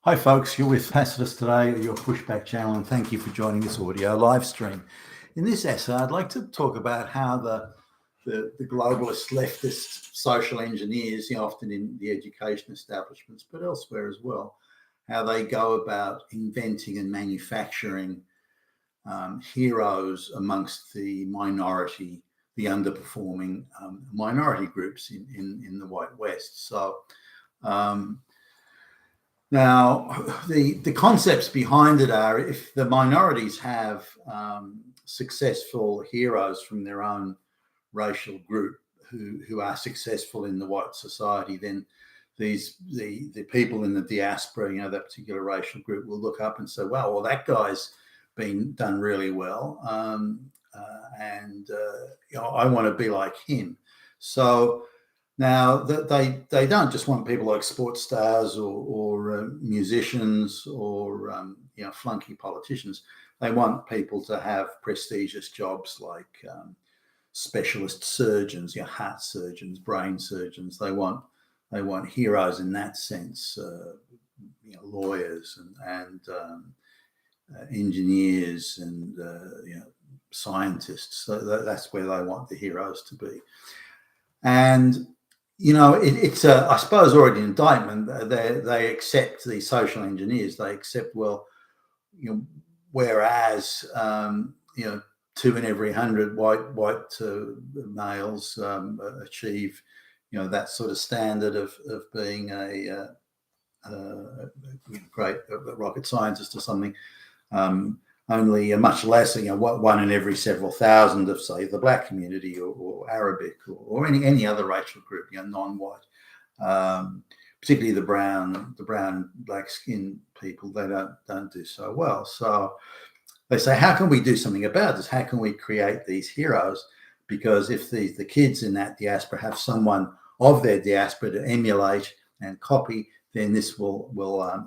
Hi folks, you're with Pacifist today at your Pushback channel, and thank you for joining this audio live stream. In this essay, I'd like to talk about how the globalist leftist social engineers, often in the education establishments, but elsewhere as well, how they go about inventing and manufacturing heroes amongst the minority, the underperforming minority groups in the white West. So now, the concepts behind it are, if the minorities have successful heroes from their own racial group who are successful in the white society, then the people in the diaspora, that particular racial group, will look up and say, "Wow, well, that guy's been done really well, and I want to be like him." So now, they don't just want people like sports stars or musicians or flunky politicians. They want people to have prestigious jobs like specialist surgeons, heart surgeons, brain surgeons. They want heroes in that sense, lawyers and engineers and scientists. So that's where they want the heroes to be. And it's I suppose already an indictment. They accept the social engineers. They accept, well, whereas 2 in every 100 white males achieve that sort of standard of being a great rocket scientist or something. Only much less, 1 in every several thousand of, say, the black community or Arabic or any other racial group, non-white, particularly the brown black skinned people. They don't do so well. So they say, how can we do something about this? How can we create these heroes? Because if the kids in that diaspora have someone of their diaspora to emulate and copy, then this will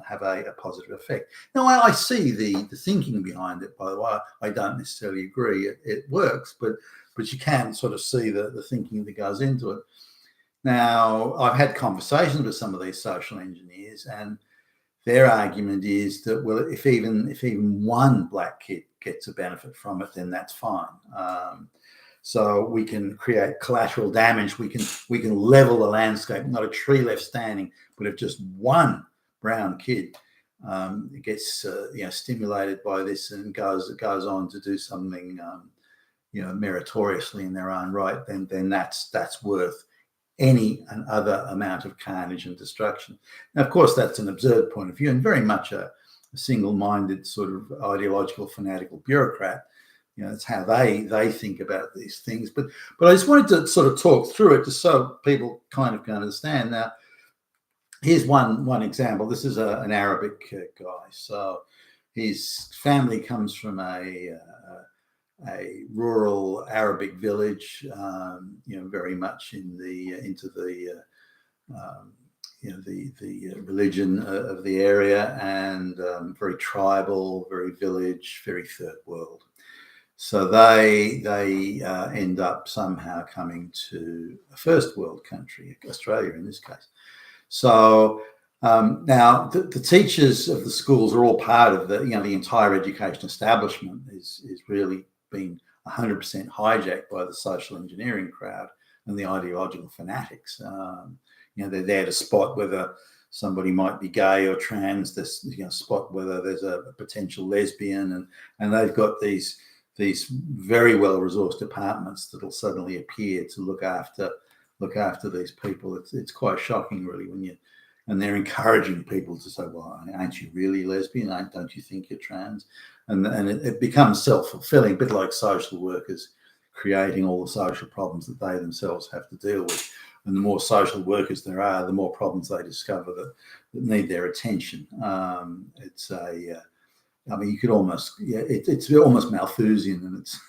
have a positive effect. Now, I see the thinking behind it, by the way. I don't necessarily agree it works, but you can sort of see the thinking that goes into it. Now, I've had conversations with some of these social engineers, and their argument is that, well, if even one black kid gets a benefit from it, then that's fine. So we can create collateral damage. We can level the landscape. Not a tree left standing, but if just one brown kid gets stimulated by this and goes on to do something meritoriously in their own right, then that's worth any and other amount of carnage and destruction. Now, of course, that's an absurd point of view and very much a single-minded sort of ideological fanatical bureaucrat. It's how they think about these things. But I just wanted to sort of talk through it just so people kind of can understand. Now, here's one example. This is an Arabic guy. So his family comes from a rural Arabic village, very much into the religion of the area, and very tribal, very village, very third world. So they end up somehow coming to a first world country, Australia in this case. So now the teachers of the schools are all part of the entire education establishment is really been 100% hijacked by the social engineering crowd and the ideological fanatics. They're there to spot whether somebody might be gay or trans. This spot whether there's a potential lesbian, and they've got these very well-resourced departments that'll suddenly appear to look after these people. It's quite shocking, really, and they're encouraging people to say, "Well, aren't you really lesbian? Don't you think you're trans?" And it becomes self-fulfilling, a bit like social workers creating all the social problems that they themselves have to deal with. And the more social workers there are, the more problems they discover that need their attention. You could almost, it's almost Malthusian, and it's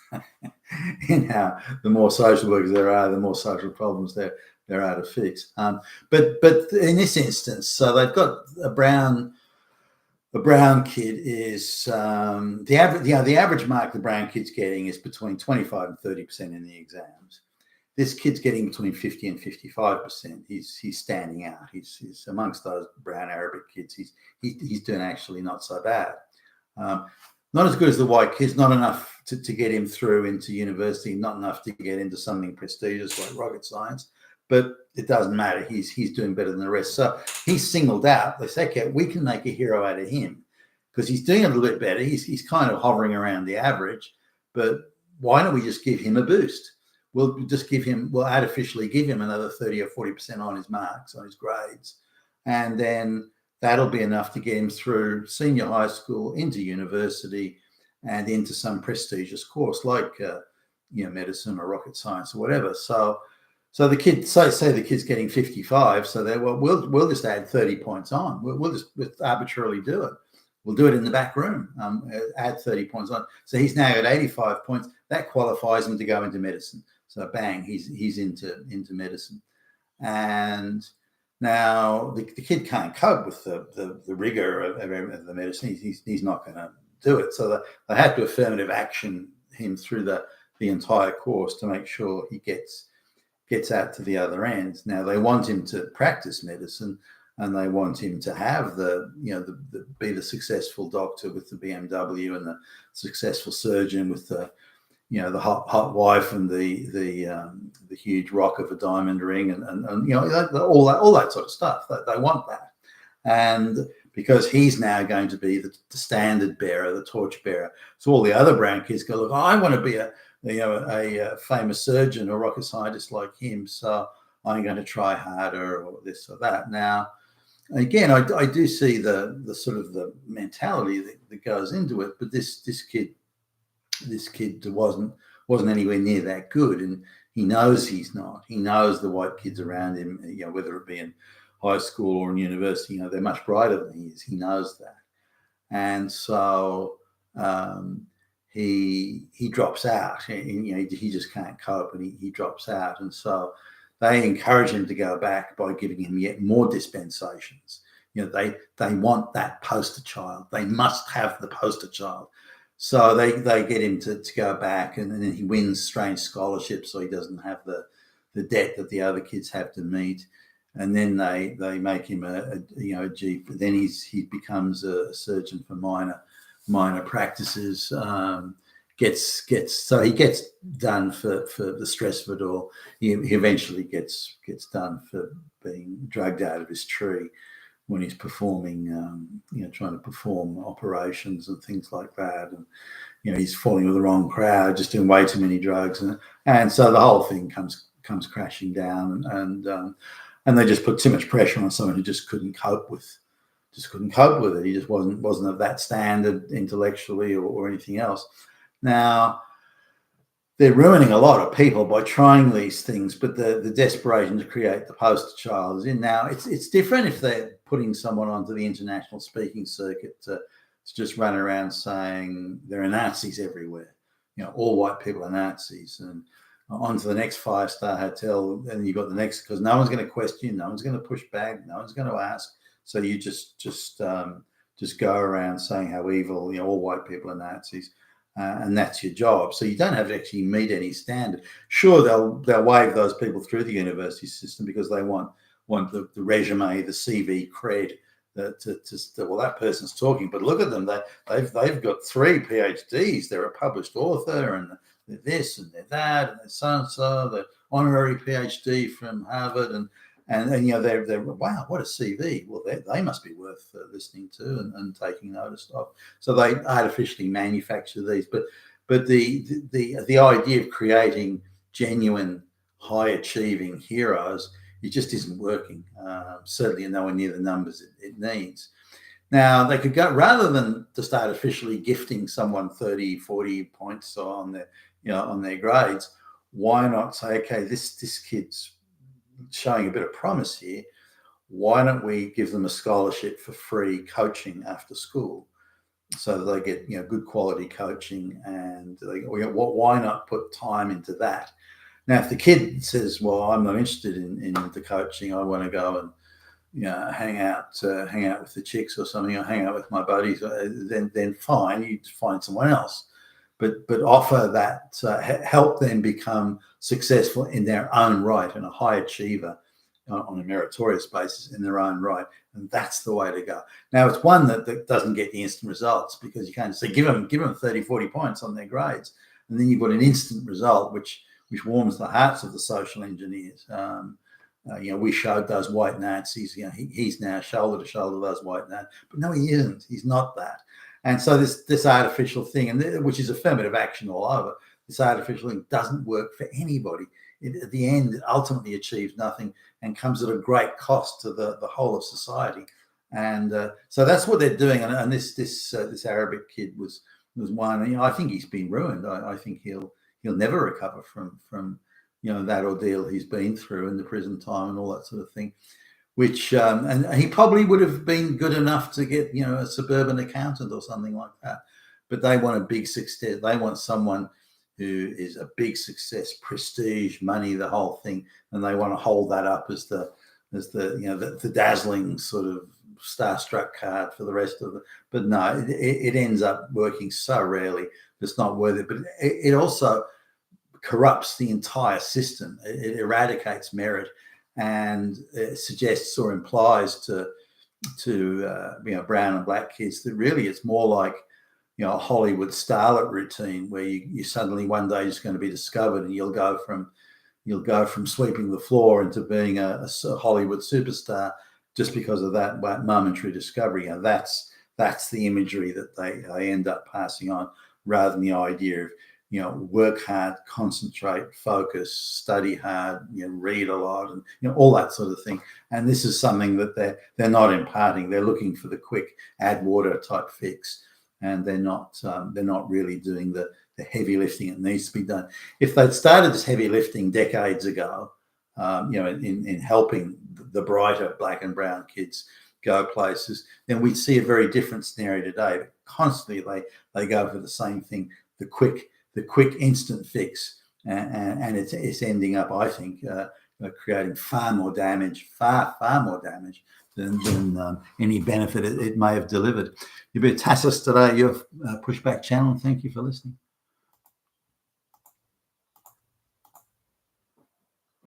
in how the more social workers there are, the more social problems there are to fix. But in this instance, so they've got a brown kid is the average mark the brown kid's getting is between 25 and 30% in the exams. This kid's getting between 50 and 55%. He's standing out. He's amongst those brown Arabic kids. He's doing actually not so bad. Not as good as the white kids, not enough to get him through into university, not enough to get into something prestigious like rocket science, but it doesn't matter. He's doing better than the rest. So he's singled out. They say, okay, we can make a hero out of him because he's doing a little bit better. He's kind of hovering around the average, but why don't we just give him a boost? We'll artificially give him another 30 or 40% on his marks, on his grades. And then that'll be enough to get him through senior high school, into university, and into some prestigious course like medicine or rocket science or whatever. So the kid, say the kid's getting 55, so we'll just add 30 points on. We'll just arbitrarily do it. We'll do it in the back room, add 30 points on. So he's now at 85 points. That qualifies him to go into medicine. So bang, he's into medicine. And now the kid can't cope with the rigor of the medicine. He's not going to do it. So they have to affirmative action him through the entire course to make sure he gets out to the other end. Now they want him to practice medicine, and they want him to have be the successful doctor with the BMW and the successful surgeon with the hot wife and the huge rock of a diamond ring and all that sort of stuff. They want that, and because he's now going to be the standard bearer, the torch bearer. So all the other brown kids go, look, I want to be a famous surgeon or rocket scientist like him, so I'm going to try harder or this or that. Now, again, I do see the sort of the mentality that goes into it, but this kid wasn't anywhere near that good, and he knows he's not. He knows the white kids around him, whether it be in high school or in university, they're much brighter than he is. He knows that, and so he drops out. He just can't cope, and he drops out, and so they encourage him to go back by giving him yet more dispensations. They want that poster child. They must have the poster child. So they get him to go back, and then he wins strange scholarships, so he doesn't have the debt that the other kids have to meet. And then they make him a GP. Then he becomes a surgeon for minor practices. So he gets done for the stress of it all. He eventually gets done for being drugged out of his tree when he's performing, trying to perform operations and things like that. And, he's falling with the wrong crowd, just doing way too many drugs. And so the whole thing comes crashing down, and they just put too much pressure on someone who just couldn't cope with it. He just wasn't of that standard intellectually or anything else. Now, they're ruining a lot of people by trying these things, but the desperation to create the poster child is in. Now, it's different if they're putting someone onto the international speaking circuit to just run around saying there are Nazis everywhere. All white people are Nazis, and on to the next 5-star hotel, and you've got the next, because no one's going to question, no one's going to push back, no one's going to ask. So you just go around saying how evil, all white people are Nazis. And that's your job. So you don't have to actually meet any standard. Sure, they'll wave those people through the university system because they want the resume, the CV cred. That person's talking, but look at them. They've got 3 PhDs. They're a published author, and they're this and they're that, and they're so and so. The honorary PhD from Harvard, and they're wow, what a CV. Well, they must be worth listening to and taking notice of. So they artificially manufacture these, but the idea of creating genuine high achieving heroes, it just isn't working. Certainly nowhere near the numbers it needs. Now they could go, rather than just artificially gifting someone 30, 40 points on their grades, why not say, okay, this kid's showing a bit of promise here. Why don't we give them a scholarship for free coaching after school, so that they get good quality coaching, and why not put time into that? Now, if the kid says, "Well, I'm not interested in the coaching. I want to go and hang out with the chicks or something, or hang out with my buddies," then fine, you find someone else. but offer that, help them become successful in their own right and a high achiever on a meritorious basis in their own right. And that's the way to go. Now, it's one that doesn't get the instant results, because you can't say give them 30, 40 points on their grades, and then you've got an instant result which warms the hearts of the social engineers. We showed those white Nazis. He's now shoulder to shoulder with those white Nazis, but no, he isn't. He's not that. And so this artificial thing, and which is affirmative action all over, this artificial thing doesn't work for anybody. At the end, it ultimately achieves nothing and comes at a great cost to the whole of society. And so that's what they're doing. And this Arabic kid was one. I think he's been ruined. I think he'll never recover from that ordeal he's been through in the prison time and all that sort of thing. Which and he probably would have been good enough to get a suburban accountant or something like that. But they want a big success. They want someone who is a big success, prestige, money, the whole thing, and they want to hold that up as the dazzling sort of starstruck card for the rest of it. But no, it ends up working so rarely. It's not worth it. But it also corrupts the entire system. It eradicates merit and suggests or implies to brown and black kids that really it's more like a Hollywood starlet routine, where you suddenly one day is going to be discovered, and you'll go from sweeping the floor into being a Hollywood superstar just because of that momentary discovery. That's the imagery that they end up passing on, rather than the idea of work hard, concentrate, focus, study hard, read a lot, and all that sort of thing. And this is something that they're not imparting. They're looking for the quick add water type fix, and they're not really doing the heavy lifting that needs to be done. If they'd started this heavy lifting decades ago, in helping the brighter black and brown kids go places, then we'd see a very different scenario today. But constantly they go for the same thing, the quick instant fix, and it's ending up, I think, creating far more damage than any benefit it may have delivered. You've been Tassos today, your pushback channel. Thank you for listening.